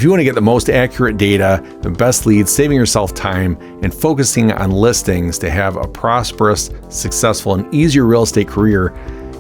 If you want to get the most accurate data, the best leads, saving yourself time, and focusing on listings to have a prosperous, successful, and easier real estate career,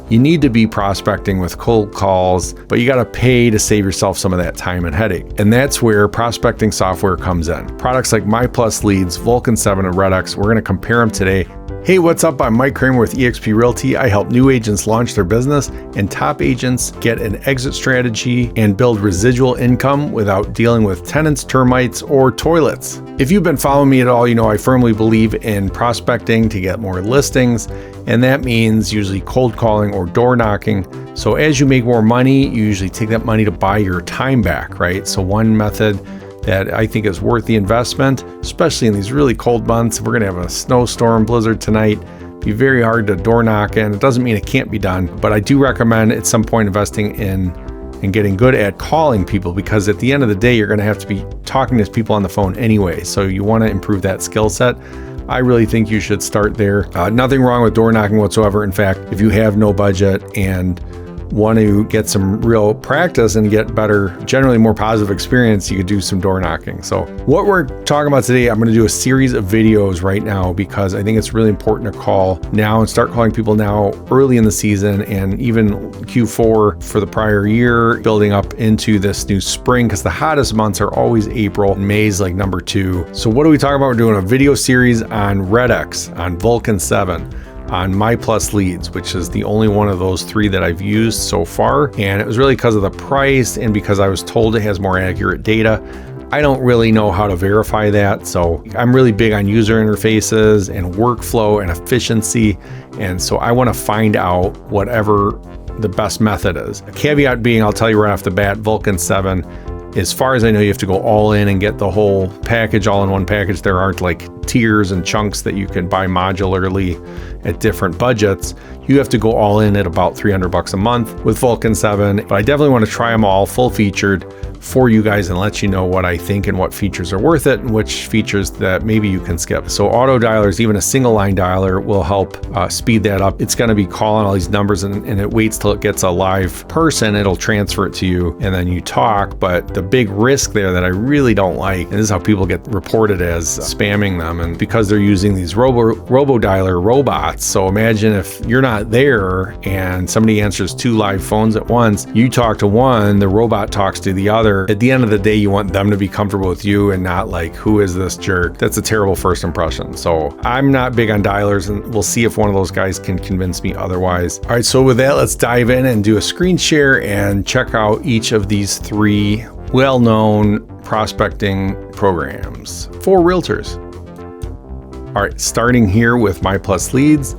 you need to be prospecting with cold calls, but you got to pay to save yourself some of that time and headache. And that's where prospecting software comes in. Products like MyPlusLeads, Vulcan 7, and RedX, we're going to compare them today. Hey, what's up? I'm Mike Kramer with eXp Realty. I help new agents launch their business and top agents get an exit strategy and build residual income without dealing with tenants, termites, or toilets. If you've been following me at all, you know I firmly believe in prospecting to get more listings, and that means usually cold calling or door knocking. So as you make more money, you usually take that money to buy your time back, right? So one method that I think is worth the investment, especially in these really cold months. We're going to have a snowstorm, blizzard tonight. Be very hard to door knock, and it doesn't mean it can't be done, but I do recommend at some point investing in and getting good at calling people, because at the end of the day, you're going to have to be talking to people on the phone anyway. So you want to improve that skill set. I really think you should start there. Nothing wrong with door knocking whatsoever. In fact, if you have no budget and want to get some real practice and get better, generally more positive experience, you could do some door knocking. So what we're talking about today, I'm going to do a series of videos right now because I think it's really important to call now and start calling people now early in the season, and even Q4 for the prior year, building up into this new spring, because the hottest months are always April, and May's like number 2. So what are we talking about? We're doing a video series on RedX, on Vulcan 7, on MyPlusLeads, which is the only one of those 3 that I've used so far. And it was really because of the price and because I was told it has more accurate data. I don't really know how to verify that. So I'm really big on user interfaces and workflow and efficiency. And so I want to find out whatever the best method is. A caveat being, I'll tell you right off the bat, Vulcan 7, as far as I know, you have to go all in and get the whole package, all in one package. There aren't like tiers and chunks that you can buy modularly at different budgets. You have to go all in at about $300 a month with Vulcan 7. But I definitely want to try them all full featured for you guys and let you know what I think and what features are worth it and which features that maybe you can skip. So auto dialers, even a single line dialer, will help speed that up. It's going to be calling all these numbers and it waits till it gets a live person. It'll transfer it to you and then you talk. But the big risk there that I really don't like, and this is how people get reported as spamming them, and because they're using these robo dialer robots. So imagine if you're not there and somebody answers 2 live phones at once, you talk to one, the robot talks to the other. At the end of the day, you want them to be comfortable with you and not like, who is this jerk? That's a terrible first impression. So I'm not big on dialers, and we'll see if one of those guys can convince me otherwise. All right, so with that, let's dive in and do a screen share and check out each of these 3 well-known prospecting programs for realtors. All right, starting here with MyPlusLeads.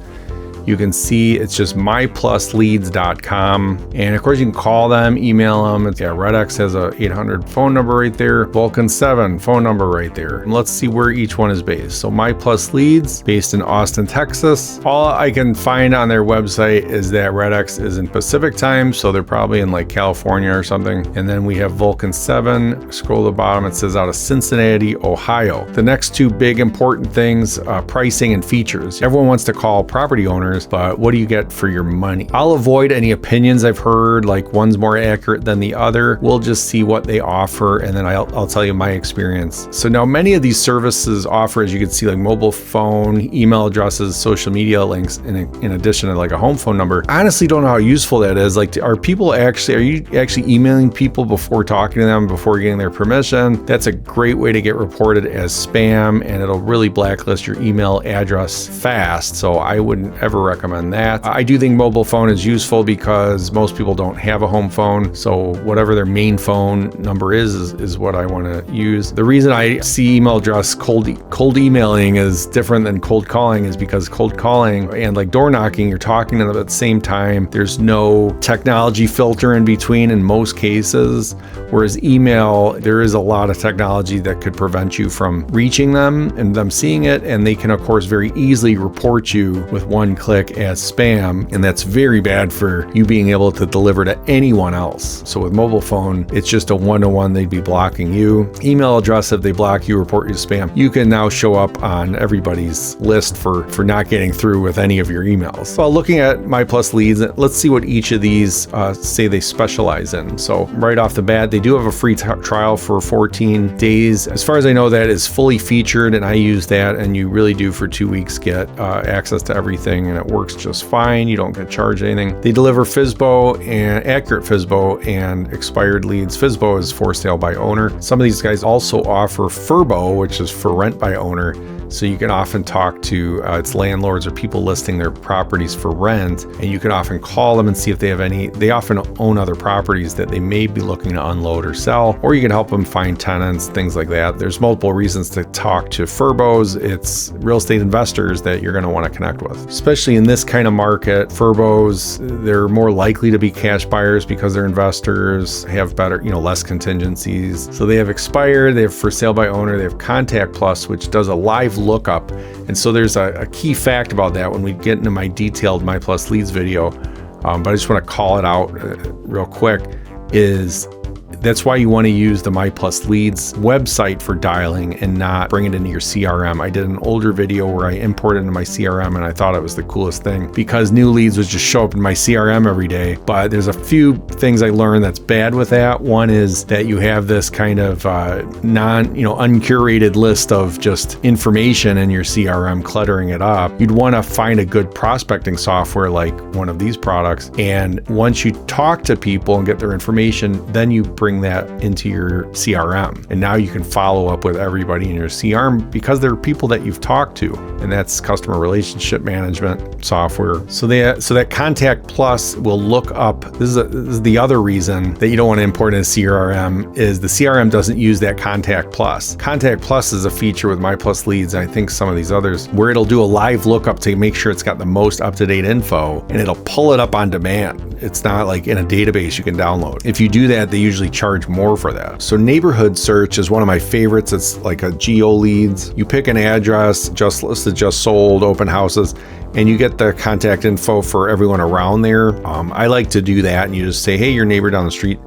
You can see it's just myplusleads.com. And of course, you can call them, email them. RedX has a 800 phone number right there. Vulcan 7 phone number right there. And let's see where each one is based. So MyPlusLeads, based in Austin, Texas. All I can find on their website is that RedX is in Pacific time, so they're probably in like California or something. And then we have Vulcan 7. Scroll to the bottom, it says out of Cincinnati, Ohio. The next 2 big important things, pricing and features. Everyone wants to call property owners, but what do you get for your money? I'll avoid any opinions I've heard, like one's more accurate than the other. We'll just see what they offer, and then I'll tell you my experience. So now many of these services offer, as you can see, like mobile phone, email addresses, social media links, in addition to like a home phone number. I honestly don't know how useful that is. Like, are you actually emailing people before talking to them, before getting their permission? That's a great way to get reported as spam, and it'll really blacklist your email address fast. So I wouldn't ever recommend that. I do think mobile phone is useful because most people don't have a home phone. So whatever their main phone number is what I want to use. The reason I see email address cold emailing is different than cold calling is because cold calling and like door knocking, you're talking to them at the same time. There's no technology filter in between in most cases. Whereas email, there is a lot of technology that could prevent you from reaching them and them seeing it. And they can, of course, very easily report you with one click click as spam, and that's very bad for you being able to deliver to anyone else. So with mobile phone, it's just a one-to-one, they'd be blocking you. Email address, if they block you, report you spam, you can now show up on everybody's list for not getting through with any of your emails. Well, looking at MyPlusLeads, let's see what each of these say they specialize in. So right off the bat, they do have a free trial for 14 days. As far as I know, that is fully featured, and I use that, and you really do for 2 weeks get access to everything, and it works just fine. You don't get charged anything. They deliver FSBO and accurate FSBO and expired leads. FSBO is for sale by owner. Some of these guys also offer FRBO, which is for rent by owner. So you can often talk to it's landlords or people listing their properties for rent, and you can often call them and see if they have any. They often own other properties that they may be looking to unload or sell, or you can help them find tenants, things like that. There's multiple reasons to talk to FRBOs. It's real estate investors that you're going to want to connect with, especially in this kind of market. FRBOs, they're more likely to be cash buyers because their investors have better, less contingencies. So they have expired, they have for sale by owner, they have Contact Plus, which does a live lookup. And so there's a key fact about that when we get into my detailed MyPlusLeads video, but I just want to call it out real quick, is that's why you want to use the MyPlusLeads website for dialing and not bring it into your CRM. I did an older video where I imported into my CRM, and I thought it was the coolest thing because new leads would just show up in my CRM every day. But there's a few things I learned that's bad with that. One is that you have this kind of uncurated list of just information in your CRM, cluttering it up. You'd want to find a good prospecting software like one of these products. And once you talk to people and get their information, then you bring that into your CRM, and now you can follow up with everybody in your CRM because they're people that you've talked to, and that's customer relationship management software. So that Contact Plus will look up. This is the other reason that you don't want to import in a CRM is the CRM doesn't use that Contact Plus. Contact Plus is a feature with MyPlusLeads, and I think some of these others, where it'll do a live lookup to make sure it's got the most up-to-date info, and it'll pull it up on demand. It's not like in a database you can download. If you do that, they usually charge more for that. So neighborhood search is one of my favorites. It's like a geo leads. You pick an address, just listed, just sold, open houses, and you get the contact info for everyone around there. I like to do that, and you just say, hey, your neighbor down the street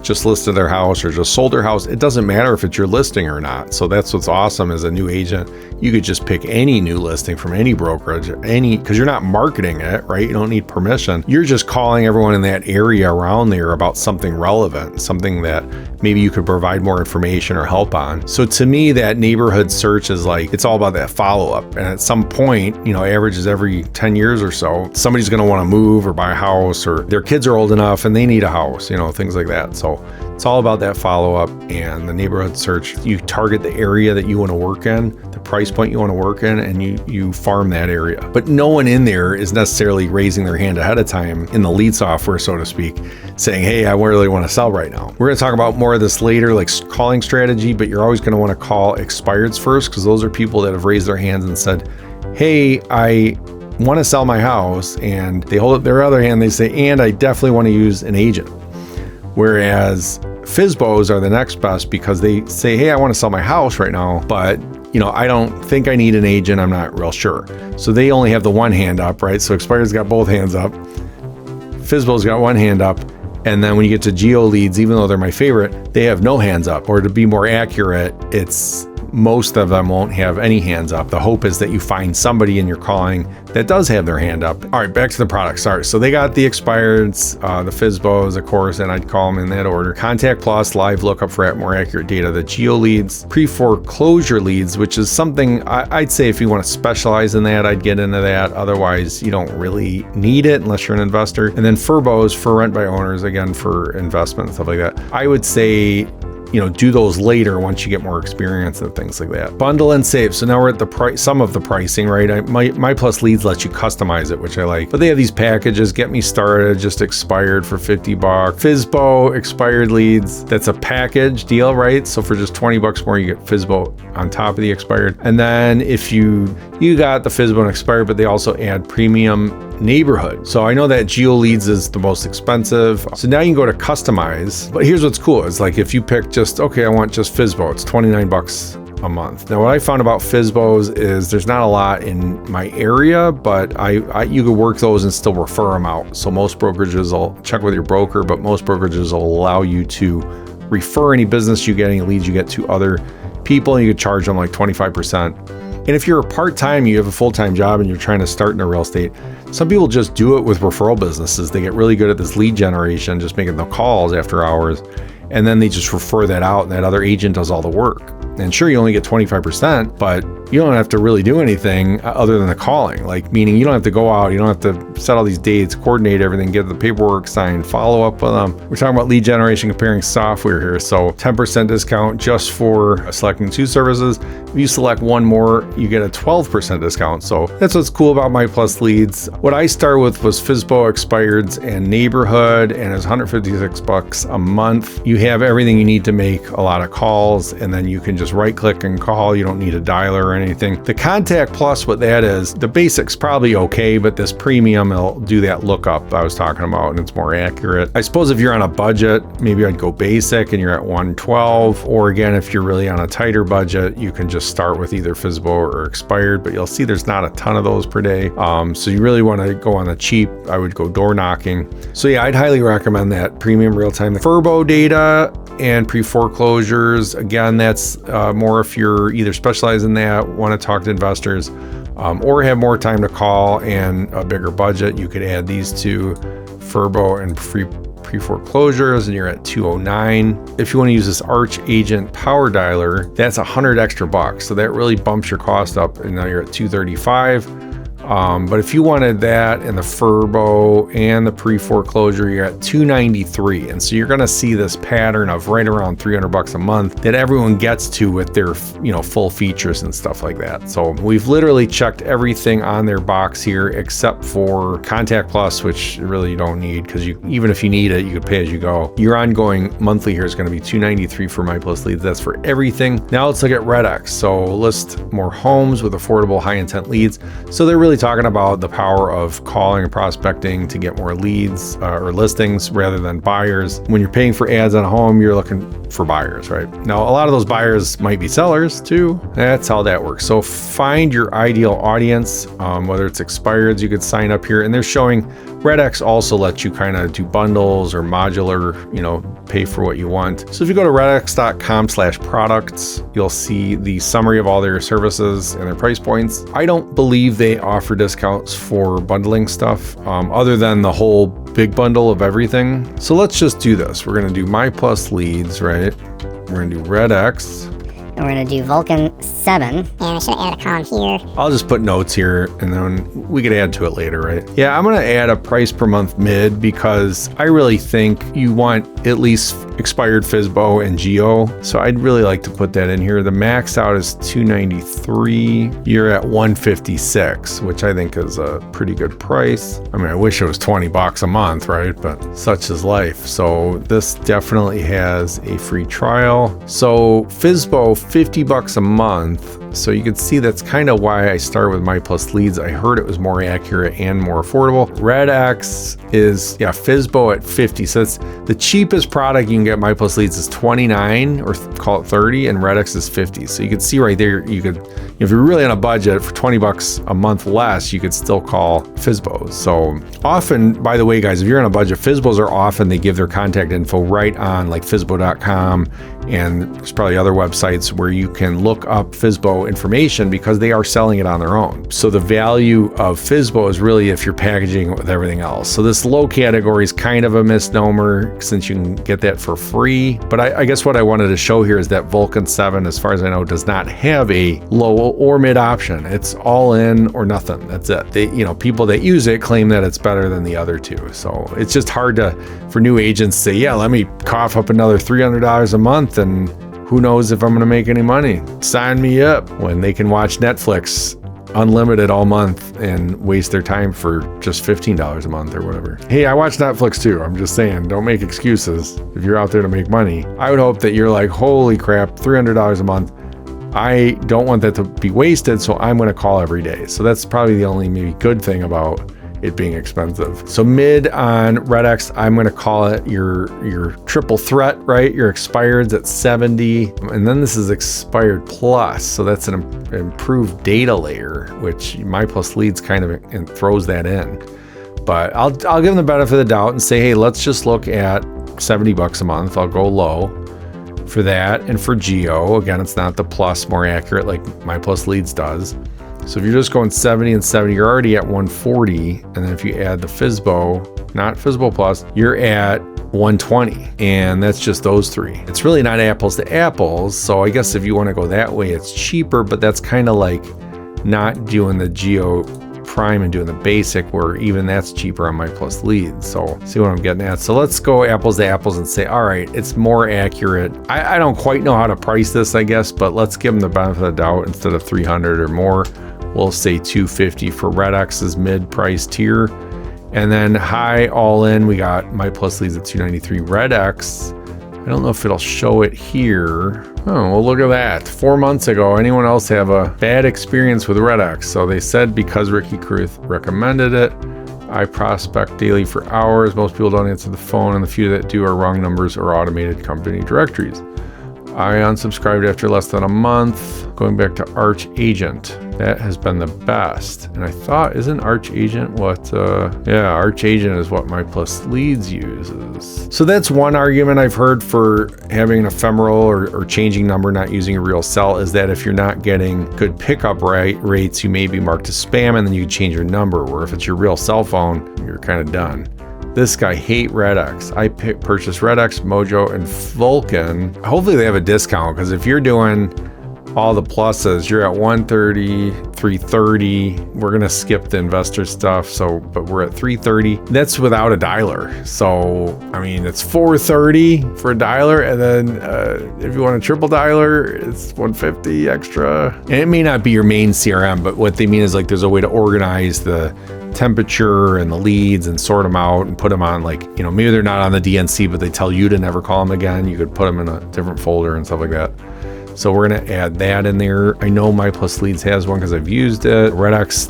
just listed their house or just sold their house. It doesn't matter if it's your listing or not. So that's what's awesome as a new agent. You could just pick any new listing from any brokerage, because you're not marketing it, right? You don't need permission. You're just calling everyone in that area around there about something relevant, something that maybe you could provide more information or help on. So to me, that neighborhood search is like, it's all about that follow-up. And at some point, averages every 10 years or so, somebody's going to want to move or buy a house, or their kids are old enough and they need a house, things like that. So it's all about that follow-up and the neighborhood search. You target the area that you want to work in, the price point you want to work in, and you farm that area. But no one in there is necessarily raising their hand ahead of time in the lead software, so to speak, saying, hey, I really want to sell right now. We're going to talk about more of this later, like calling strategy, but you're always going to want to call expireds first, because those are people that have raised their hands and said, hey, I want to sell my house, and they hold up their other hand, they say, and I definitely want to use an agent. Whereas FSBOs are the next best because they say, hey, I want to sell my house right now, but I don't think I need an agent. I'm not real sure. So they only have the one hand up, right? So expired's got both hands up. FSBO's got one hand up. And then when you get to geo leads, even though they're my favorite, they have no hands up. Or to be more accurate, it's most of them won't have any hands up. The hope is that you find somebody in your calling that does have their hand up. All right, back to the product. Sorry. So they got the expireds, the FSBOs, of course, and I'd call them in that order. Contact Plus, live lookup for more accurate data. The geo leads, pre-foreclosure leads, which is something I'd say if you want to specialize in that, I'd get into that. Otherwise, you don't really need it unless you're an investor. And then FRBOs, for rent by owners, again, for investment and stuff like that. I would say, do those later once you get more experience and things like that. Bundle and save. So now we're at the some of the pricing, right? MyPlusLeads lets you customize it, which I like. But they have these packages, get me started, just expired for $50. FSBO, expired leads. That's a package deal, right? So for just $20 more, you get FSBO on top of the expired. And then if you got the FSBO and expired, but they also add premium neighborhood. So I know that geo leads is the most expensive. So now you can go to customize. But here's what's cool. It's like if you pick I want just FSBO, it's $29 a month. Now, what I found about FSBOs is there's not a lot in my area, but you could work those and still refer them out. So most brokerages will check with your broker, but most brokerages will allow you to refer any business you get, any leads you get to other people, and you could charge them like 25%. And if you're a part-time, you have a full-time job and you're trying to start in real estate, some people just do it with referral businesses. They get really good at this lead generation, just making the calls after hours, and then they just refer that out and that other agent does all the work. And sure, you only get 25%, but you don't have to really do anything other than the calling. Like, meaning you don't have to go out, you don't have to set all these dates, coordinate everything, get the paperwork signed, follow up with them. We're talking about lead generation, comparing software here. So 10% discount just for selecting 2 services. If you select one more, you get a 12% discount. So that's what's cool about My Plus Leads. What I started with was FSBO, expireds, and neighborhood, and it's $156 a month. You have everything you need to make a lot of calls, and then you can just right click and call. You don't need a dialer or anything. The Contact Plus, what that is, the basics probably okay, but this premium will do that lookup I was talking about, and it's more accurate. I suppose if you're on a budget, maybe I'd go basic and you're at $112, or again, if you're really on a tighter budget, you can just start with either FSBO or expired, but you'll see there's not a ton of those per day. So you really want to go on the cheap, I would go door knocking. So yeah, I'd highly recommend that premium real-time. The FSBO data and pre-foreclosures, again, that's more if you're either specialized in that, want to talk to investors, or have more time to call and a bigger budget. You could add these two, FSBO and pre-foreclosures, and you're at $209. If you want to use this Arch Agent Power Dialer, that's $100 extra bucks. So that really bumps your cost up, and now you're at $235. But if you wanted that and the FSBO and the pre-foreclosure, you're at $293. And so you're going to see this pattern of right around $300 a month that everyone gets to with their, full features and stuff like that. So we've literally checked everything on their box here except for Contact Plus, which really you don't need, because even if you need it, you could pay as you go. Your ongoing monthly here is going to be $293 for My Plus Leads. That's for everything. Now let's look at RedX. So list more homes with affordable high intent leads. So they're really talking about the power of calling and prospecting to get more leads or listings rather than buyers. When you're paying for ads on a home, you're looking for buyers, right? Now, a lot of those buyers might be sellers too. That's how that works. So find your ideal audience, whether it's expireds, you could sign up here, and they're showing RedX also lets you kind of do bundles or modular, pay for what you want. So if you go to redx.com/products, you'll see the summary of all their services and their price points. I don't believe they offer discounts for bundling stuff, other than the whole big bundle of everything. So let's just do this. We're going to do My Plus Leads, right? We're going to do RedX. And we're going to do Vulcan 7. And I should add a column here. I'll just put notes here and then we could add to it later, right? Yeah, I'm going to add a price per month mid because I really think you want at least expired FSBO and Geo. So I'd really like to put that in here. The max out is $293. You're at $156, which I think is a pretty good price. I mean, I wish it was $20 a month, right? But such is life. So this definitely has a free trial. So FSBO, $50 a month. So you can see that's kind of why I started with My Plus Leads. I heard it was more accurate and more affordable. RedX is, FSBO at 50. So it's the cheapest product you can get. My Plus Leads is 29 or call it 30, and RedX is 50. So you can see right there, you could, if you're really on a budget for $20 a month less, you could still call FSBOs. So often, by the way, guys, if you're on a budget, FSBOs are often, they give their contact info right on like FSBO.com, and there's probably other websites where you can look up FSBO information because they are selling it on their own. So the value of FSBO is really if you're packaging it with everything else. So this low category is kind of a misnomer since you can get that for free. But I guess what I wanted to show here is that Vulcan 7, as far as I know, does not have a low or mid option. It's all in or nothing. That's it. They, people that use it claim that it's better than the other two. So it's just hard for new agents to say, yeah, let me cough up another $300 a month and who knows if I'm going to make any money. Sign me up, when they can watch Netflix unlimited all month and waste their time for just $15 a month or whatever. Hey, I watch Netflix too. I'm just saying, don't make excuses if you're out there to make money. I would hope that you're like, holy crap, $300 a month. I don't want that to be wasted, so I'm going to call every day. So that's probably the only maybe good thing about it being expensive. So mid on Red-X, I'm going to call it your triple threat, right? Your expired's at 70, and then this is expired plus. So that's an improved data layer, which MyPlusLeads kind of throws that in. But I'll give them the benefit of the doubt and say, hey, let's just look at $70 a month. I'll go low for that. And for Geo, again, it's not the plus, more accurate like MyPlusLeads does. So if you're just going 70 and 70, you're already at 140. And then if you add the FSBO, not FSBO Plus, you're at 120. And that's just those three. It's really not apples to apples. So I guess if you want to go that way, it's cheaper, but that's kind of like not doing the Geo Prime and doing the basic, where even that's cheaper on MyPlusLeads. So see what I'm getting at. So let's go apples to apples and say, all right, it's more accurate. I don't quite know how to price this, I guess, but let's give them the benefit of the doubt. Instead of 300 or more, we'll say 250 for Red-X's mid-price tier. And then high all in, we got MyPlusLeads at 293. Red-X, I don't know if it'll show it here. Oh, well, look at that. 4 months ago, anyone else have a bad experience with Red-X? So they said because Ricky Kruth recommended it. I prospect daily for hours. Most people don't answer the phone, and the few that do are wrong numbers or automated company directories. I unsubscribed after less than a month. Going back to Arch Agent, that has been the best. And I thought, isn't Arch Agent what, Arch Agent is what MyPlusLeads uses. So that's one argument I've heard for having an ephemeral or changing number, not using a real cell, is that if you're not getting good pickup rates, you may be marked as spam, and then you can change your number, where if it's your real cell phone, you're kind of done. This guy hate Red-X. I purchased Red-X, Mojo, and Vulcan. Hopefully they have a discount, because if you're doing all the pluses, you're at 130, 330. We're gonna skip the investor stuff, but we're at 330. That's without a dialer. So I mean, it's 430 for a dialer, and then if you want a triple dialer, it's 150 extra. And it may not be your main CRM, but what they mean is like there's a way to organize the temperature and the leads and sort them out and put them on, like, you know, maybe they're not on the DNC, but they tell you to never call them again. You could put them in a different folder and stuff like that. So we're going to add that in there. I know MyPlusLeads has one because I've used it. Red-X,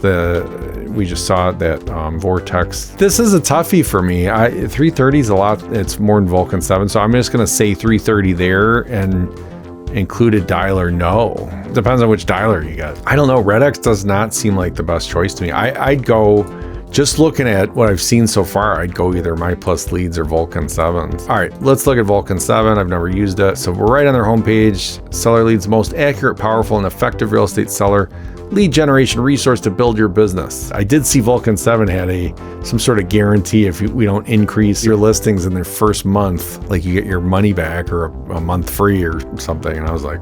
we just saw it, that Vortex. This is a toughie for me. 330 is a lot. It's more than Vulcan 7. So I'm just going to say 330 there, and included dialer, no. Depends on which dialer you get. I don't know. Red-X does not seem like the best choice to me. I'd go, just looking at what I've seen so far, I'd go either MyPlusLeads or Vulcan 7s. All right, let's look at Vulcan 7. I've never used it. So we're right on their homepage. Seller Leads, most accurate, powerful, and effective real estate seller lead generation resource to build your business. I did see Vulcan 7 had some sort of guarantee if we don't increase your listings in their first month, like you get your money back or a month free or something. And I was like,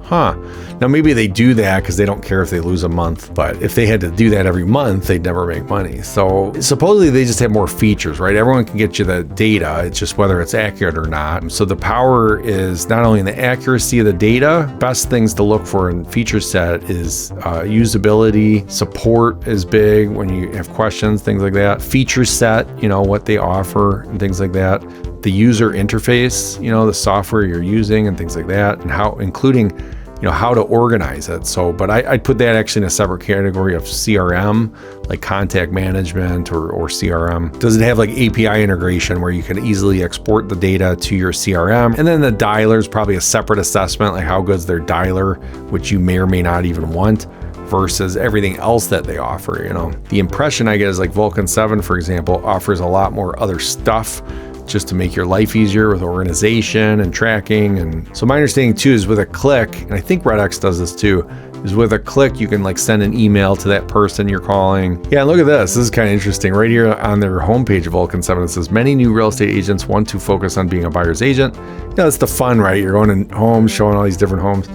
huh. Now maybe they do that because they don't care if they lose a month, but if they had to do that every month, they'd never make money. So supposedly they just have more features, right? Everyone can get you the data. It's just whether it's accurate or not. So the power is not only in the accuracy of the data. Best things to look for in feature set is usability. Support is big when you have questions, things like that. Feature set, you know, what they offer and things like that. The user interface, you know, the software you're using and things like that, and how, including, you know, how to organize it. So, but I'd put that actually in a separate category of CRM, like contact management or CRM. Does it have like API integration where you can easily export the data to your CRM? And then the dialer is probably a separate assessment, like how good's their dialer, which you may or may not even want, versus everything else that they offer. You know, the impression I get is like Vulcan 7, for example, offers a lot more other stuff just to make your life easier with organization and tracking. And so my understanding too is with a click, and I think Red-X does this too, is with a click you can like send an email to that person you're calling. Yeah, look at this. This is kind of interesting. Right here on their homepage of Vulcan 7, it says many new real estate agents want to focus on being a buyer's agent. Yeah, that's the fun, right? You're going in homes, showing all these different homes.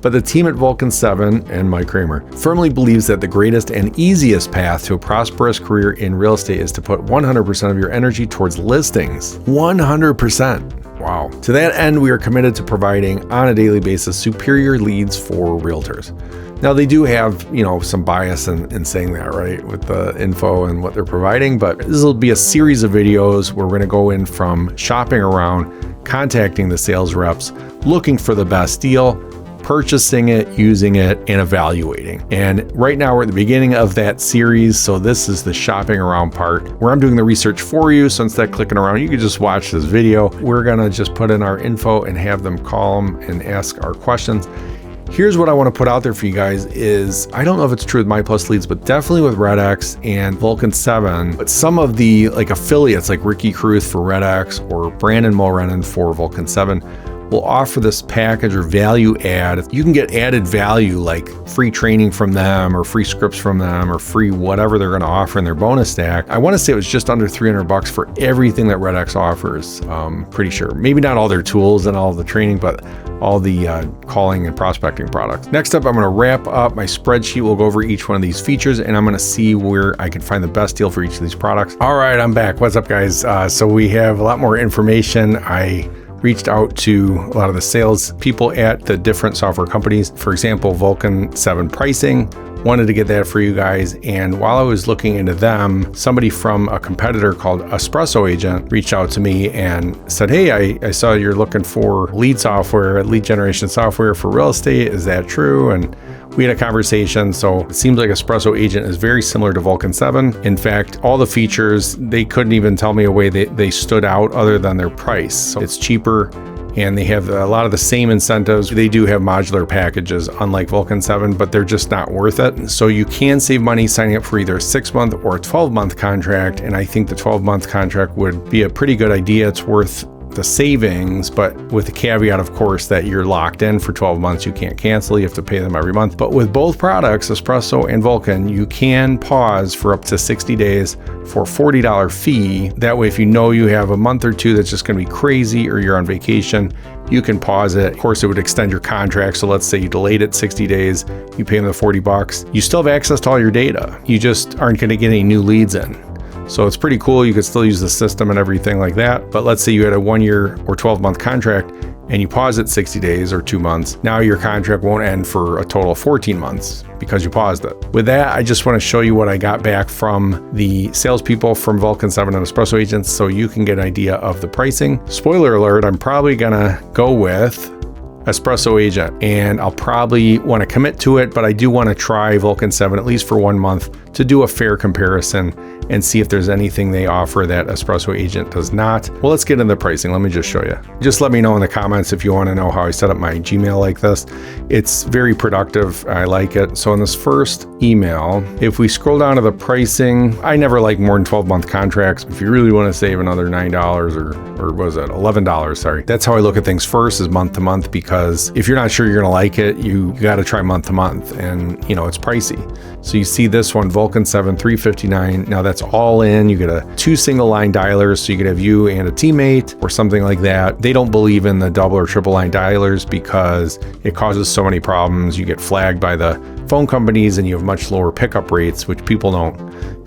But the team at Vulcan 7 and Mike Kramer firmly believes that the greatest and easiest path to a prosperous career in real estate is to put 100% of your energy towards listings. 100%. Wow. To that end, we are committed to providing on a daily basis superior leads for realtors. Now they do have, you know, some bias in saying that, right, with the info and what they're providing, but this will be a series of videos where we're going to go in from shopping around, contacting the sales reps, looking for the best deal, purchasing it, using it, and evaluating. And right now we're at the beginning of that series. So this is the shopping around part where I'm doing the research for you. So instead of clicking around, you can just watch this video. We're going to just put in our info and have them call them and ask our questions. Here's what I want to put out there for you guys is, I don't know if it's true with My Plus Leads, but definitely with Red X and Vulcan 7, but some of the affiliates like Ricky Caruth for Red X or Brandon Mulrennan for Vulcan 7 will offer this package or value add. You can get added value like free training from them or free scripts from them or free whatever they're going to offer in their bonus stack. I want to say it was just under $300 for everything that Red X offers. Pretty sure. Maybe not all their tools and all the training, but all the calling and prospecting products. Next up, I'm going to wrap up my spreadsheet. We'll go over each one of these features and I'm going to see where I can find the best deal for each of these products. All right, I'm back. What's up, guys? So we have a lot more information. I reached out to a lot of the sales people at the different software companies. For example, Vulcan 7 pricing, wanted to get that for you guys. And while I was looking into them, somebody from a competitor called Espresso Agent reached out to me and said, hey, I saw you're looking for lead generation software for real estate. Is that true? And we had a conversation. So it seems like Espresso Agent is very similar to Vulcan 7. In fact, all the features, they couldn't even tell me a way they stood out other than their price. So it's cheaper and they have a lot of the same incentives. They do have modular packages, unlike Vulcan 7, but they're just not worth it. So you can save money signing up for either a 6-month or a 12-month contract. And I think the 12-month contract would be a pretty good idea. It's worth the savings, but with the caveat, of course, that you're locked in for 12 months. You can't cancel. You have to pay them every month. But with both products, Espresso and Vulcan, you can pause for up to 60 days for a $40 fee. That way, if you know you have a month or two that's just going to be crazy or you're on vacation, you can pause it. Of course, it would extend your contract. So let's say you delayed it 60 days, you pay them the $40. You still have access to all your data. You just aren't going to get any new leads in. So it's pretty cool. You could still use the system and everything like that. But let's say you had a 1-year or 12-month contract and you pause it 60 days or 2 months. Now your contract won't end for a total of 14 months because you paused it. With that, I just want to show you what I got back from the salespeople from Vulcan 7 and Espresso Agents so you can get an idea of the pricing. Spoiler alert, I'm probably going to go with Espresso Agent and I'll probably want to commit to it, but I do want to try Vulcan 7 at least for 1 month to do a fair comparison and see if there's anything they offer that Espresso Agent does not. Well, let's get into the pricing. Let me just show you. Just let me know in the comments if you want to know how I set up my Gmail like this. It's very productive. I like it. So in this first email, if we scroll down to the pricing, I never like more than 12-month contracts. If you really want to save another $9 or what was it, $11, sorry. That's how I look at things first, is month to month, because if you're not sure you're going to like it, you got to try month to month, and it's pricey. So you see this one, Vulcan 7, $359. Now that's all in. You get 2 single line dialers, so you could have you and a teammate or something like that. They don't believe in the double or triple line dialers because it causes so many problems. You get flagged by the phone companies and you have much lower pickup rates, which people don't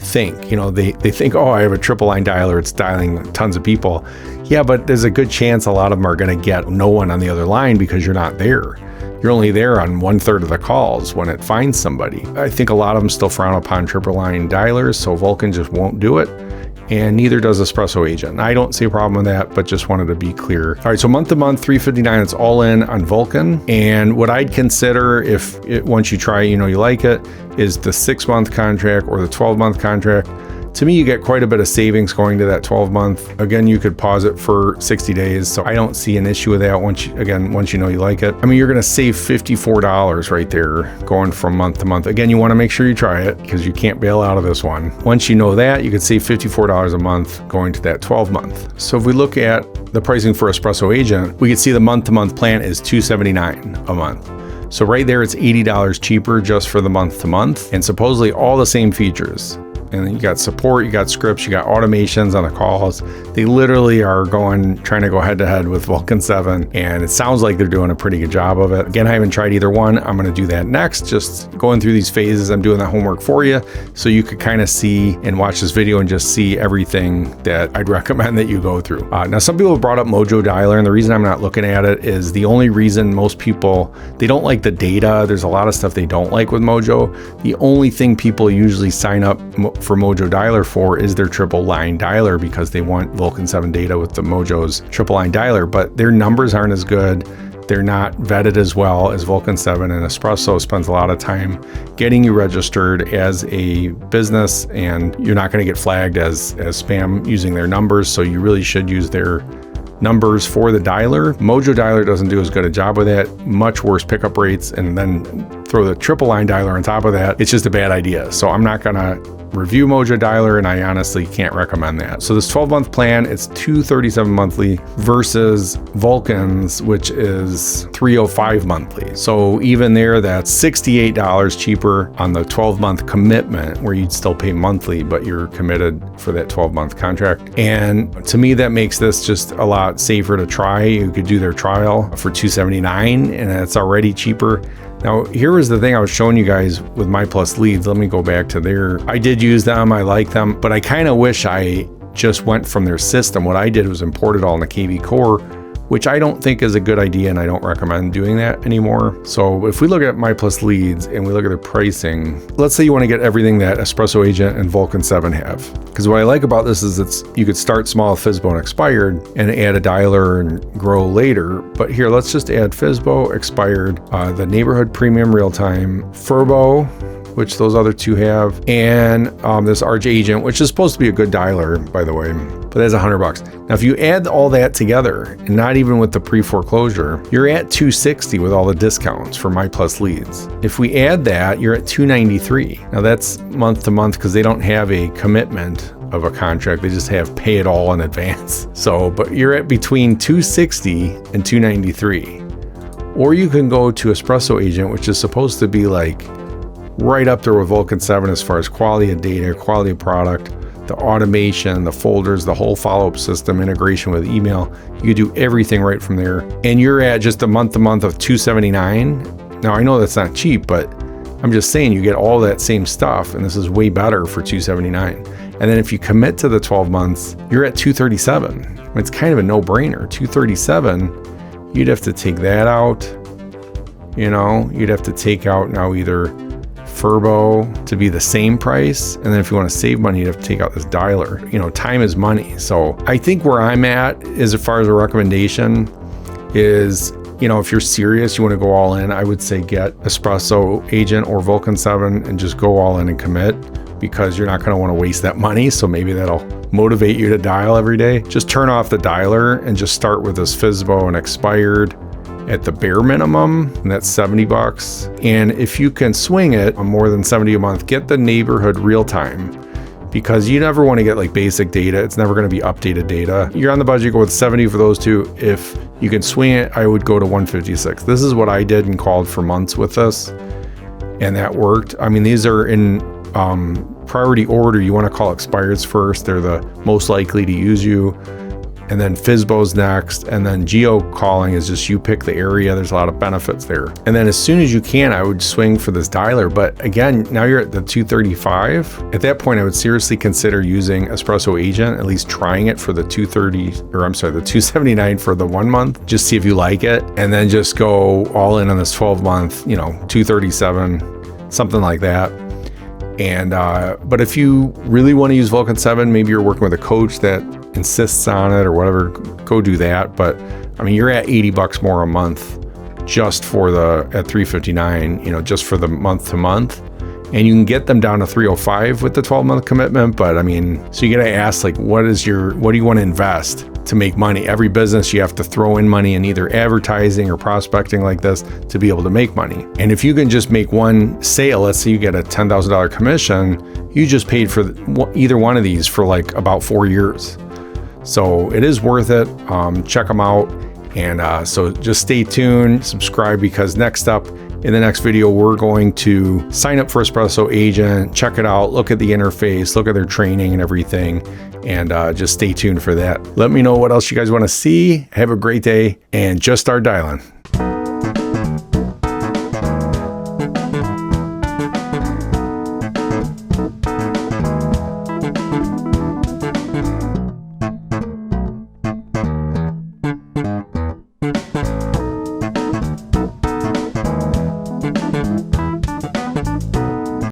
think. They think, oh, I have a triple line dialer, it's dialing tons of people. Yeah, but there's a good chance a lot of them are going to get no one on the other line because you're not there. You're only there on 1/3 of the calls when it finds somebody. I think a lot of them still frown upon triple line dialers, so Vulcan just won't do it. And neither does Espresso Agent. I don't see a problem with that, but just wanted to be clear. All right, so month to month, $359, it's all in on Vulcan. And what I'd consider once you try, you like it, is the 6-month contract or the 12-month contract. To me, you get quite a bit of savings going to that 12-month. Again, you could pause it for 60 days. So I don't see an issue with that once you know you like it. I mean, you're going to save $54 right there going from month to month. Again, you want to make sure you try it because you can't bail out of this one. Once you know that, you could save $54 a month going to that 12-month. So if we look at the pricing for Espresso Agent, we can see the month-to-month plan is $279 a month. So right there, it's $80 cheaper just for the month-to-month, and supposedly all the same features. And then you got support, you got scripts, you got automations on the calls. They literally are trying to go head to head with Vulcan 7. And it sounds like they're doing a pretty good job of it. Again, I haven't tried either one. I'm going to do that next. Just going through these phases, I'm doing the homework for you so you could kind of see and watch this video and just see everything that I'd recommend that you go through. Now, some people have brought up Mojo Dialer, and the reason I'm not looking at it is the only reason most people, they don't like the data. There's a lot of stuff they don't like with Mojo. The only thing people usually sign up for Mojo Dialer for is their triple line dialer because they want Vulcan 7 data with the Mojo's triple line dialer, but their numbers aren't as good. They're not vetted as well as Vulcan 7, and Espresso spends a lot of time getting you registered as a business, and you're not going to get flagged as spam using their numbers. So you really should use their numbers for the dialer. Mojo Dialer doesn't do as good a job with that, much worse pickup rates, and then throw the triple line dialer on top of that. It's just a bad idea. So I'm not going to review Mojo Dialer, and I honestly can't recommend that. So this 12-month plan, it's $237 monthly versus Vulcan's, which is $305 monthly. So even there, that's $68 cheaper on the 12-month commitment, where you'd still pay monthly, but you're committed for that 12-month contract. And to me, that makes this just a lot safer to try. You could do their trial for $279, and it's already cheaper. Now, here was the thing I was showing you guys with My Plus Leads. Let me go back to there. I did use them. I like them, but I kind of wish I just went from their system. What I did was import it all in the KV Core, which I don't think is a good idea, and I don't recommend doing that anymore. So if we look at My Plus Leads and we look at their pricing, let's say you want to get everything that Espresso Agent and Vulcan 7 have. Because what I like about this is you could start small, FSBO, and expired, and add a dialer and grow later. But here, let's just add FSBO, expired, the Neighborhood Premium Real Time, FSBO, which those other two have, and this Arch Agent, which is supposed to be a good dialer, by the way, but that's $100. Now, if you add all that together, and not even with the pre-foreclosure, you're at $260 with all the discounts for My Plus Leads. If we add that, you're at $293. Now that's month to month because they don't have a commitment of a contract. They just have pay it all in advance. So, but you're at between $260 and $293. Or you can go to Espresso Agent, which is supposed to be like right up there with Vulcan 7 as far as quality of data, quality of product, the automation, the folders, the whole follow-up system, integration with email. You do everything right from there. And you're at just a month to month of $279. Now, I know that's not cheap, but I'm just saying you get all that same stuff, and this is way better for $279. And then if you commit to the 12 months, you're at $237. It's kind of a no-brainer. $237, you'd have to take that out. You know, you'd have to take out now either FSBO to be the same price, and then if you want to save money, you have to take out this dialer. You know, time is money. So I think where I'm at is, as far as a recommendation is, you know, if you're serious, you want to go all in, I would say get Espresso Agent or Vulcan 7 and just go all in and commit, because you're not going to want to waste that money. So maybe that'll motivate you to dial every day. Just turn off the dialer and just start with this FSBO and expired at the bare minimum, and that's $70. And if you can swing it on more than $70 a month, get the Neighborhood Real Time, because you never want to get like basic data. It's never going to be updated data. You're on the budget, go with $70 for those two. If you can swing it, I would go to $156. This is what I did and called for months with this, and that worked. I mean, these are in priority order. You want to call expireds first. They're the most likely to use you. And then FSBO's next, and then geo calling is just you pick the area. There's a lot of benefits there. And then as soon as you can, I would swing for this dialer. But again, now you're at the $235. At that point, I would seriously consider using Espresso Agent, at least trying it for the $279 for the 1 month. Just see if you like it, and then just go all in on this 12-month, you know, $237, something like that. And but if you really want to use Vulcan 7, maybe you're working with a coach that insists on it or whatever, go do that. But I mean, you're at $80 more a month just for at $359, you know, just for the month to month. And you can get them down to $305 with the 12-month commitment. But I mean, so you got to ask, like, what do you want to invest to make money? Every business, you have to throw in money in either advertising or prospecting like this to be able to make money. And if you can just make one sale, let's say you get a $10,000 commission, you just paid for either one of these for like about 4 years. So it is worth it. Check them out. And so just stay tuned, subscribe, because next up in the next video, we're going to sign up for Espresso Agent, check it out, look at the interface, look at their training and everything, and just stay tuned for that. Let me know what else you guys want to see. Have a great day, and just start dialing.